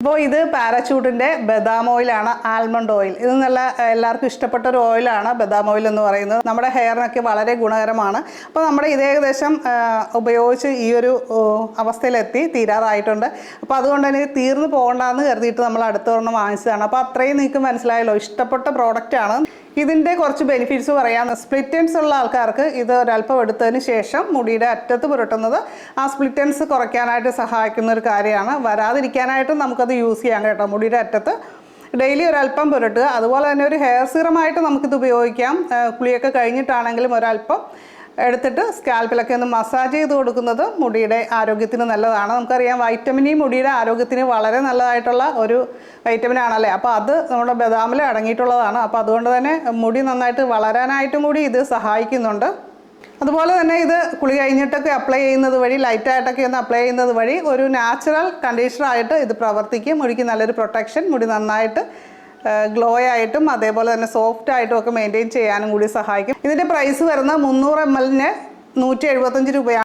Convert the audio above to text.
അപ്പോൾ ഇത് പാരച്യൂട്ടിൻ്റെ ബദാം ഓയിലാണ്, ആൽമണ്ട് ഓയിൽ. ഇത് നല്ല എല്ലാവർക്കും ഇഷ്ടപ്പെട്ട ഒരു ഓയിലാണ് ബദാം ഓയിൽ എന്ന് പറയുന്നത്. നമ്മുടെ ഹെയറിനൊക്കെ വളരെ ഗുണകരമാണ്. അപ്പോൾ നമ്മുടെ ഇത് ഏകദേശം ഉപയോഗിച്ച് ഈ ഒരു അവസ്ഥയിലെത്തി തീരാറായിട്ടുണ്ട്. അപ്പോൾ അതുകൊണ്ട് തന്നെ തീർന്നു പോകണ്ടെന്ന് കരുതിയിട്ട് നമ്മൾ അടുത്തൊരെണ്ണം വാങ്ങിച്ചതാണ്. അപ്പോൾ അത്രയും നിങ്ങൾക്ക് മനസ്സിലായല്ലോ, ഇഷ്ടപ്പെട്ട പ്രോഡക്റ്റാണ്. ഇതിൻ്റെ കുറച്ച് ബെനിഫിറ്റ്സ് പറയാം. സ്പ്ലിറ്റ് എൻഡ്സ് ഉള്ള ആൾക്കാർക്ക് ഇത് ഒരല്പം എടുത്തതിന് ശേഷം മുടിയുടെ അറ്റത്ത് പുരട്ടുന്നത് ആ സ്പ്ലിറ്റ് എൻഡ്സ് കുറയ്ക്കാനായിട്ട് സഹായിക്കുന്ന ഒരു കാര്യമാണ്. വരാതിരിക്കാനായിട്ടും നമുക്കത് യൂസ് ചെയ്യാം കേട്ടോ. മുടിയുടെ അറ്റത്ത് ഡെയിലി ഒരല്പം പുരട്ടുക. അതുപോലെ തന്നെ ഒരു ഹെയർ സീറമായിട്ട് നമുക്കിത് ഉപയോഗിക്കാം. കുളിയൊക്കെ കഴിഞ്ഞിട്ടാണെങ്കിലും ഒരല്പം എടുത്തിട്ട് സ്കാൽപ്പിലൊക്കെ ഒന്ന് മസാജ് ചെയ്ത് കൊടുക്കുന്നത് മുടിയുടെ ആരോഗ്യത്തിന് നല്ലതാണ്. നമുക്കറിയാം വൈറ്റമിൻ ഇ മുടിയുടെ ആരോഗ്യത്തിന് വളരെ നല്ലതായിട്ടുള്ള ഒരു വൈറ്റമിൻ ആണല്ലേ. അപ്പോൾ അത് നമ്മുടെ ബദാമിൽ അടങ്ങിയിട്ടുള്ളതാണ്. അപ്പോൾ അതുകൊണ്ട് തന്നെ മുടി നന്നായിട്ട് വളരാനായിട്ടും കൂടി ഇത് സഹായിക്കുന്നുണ്ട്. അതുപോലെ തന്നെ ഇത് കുളി കഴിഞ്ഞിട്ടൊക്കെ അപ്ലൈ ചെയ്യുന്നത് വഴി, ലൈറ്റായിട്ടൊക്കെ ഒന്ന് അപ്ലൈ ചെയ്യുന്നത് വഴി ഒരു നാച്ചുറൽ കണ്ടീഷണറായിട്ട് ഇത് പ്രവർത്തിക്കും. മുടിക്ക് നല്ലൊരു പ്രൊട്ടക്ഷൻ, മുടി നന്നായിട്ട് ഗ്ലോ ആയിട്ടും അതേപോലെ തന്നെ സോഫ്റ്റ് ആയിട്ടും ഒക്കെ മെയിൻറ്റെയിൻ ചെയ്യാനും കൂടി സഹായിക്കും. ഇതിൻ്റെ പ്രൈസ് വരുന്നത് 300 ml 175 രൂപയാണ്.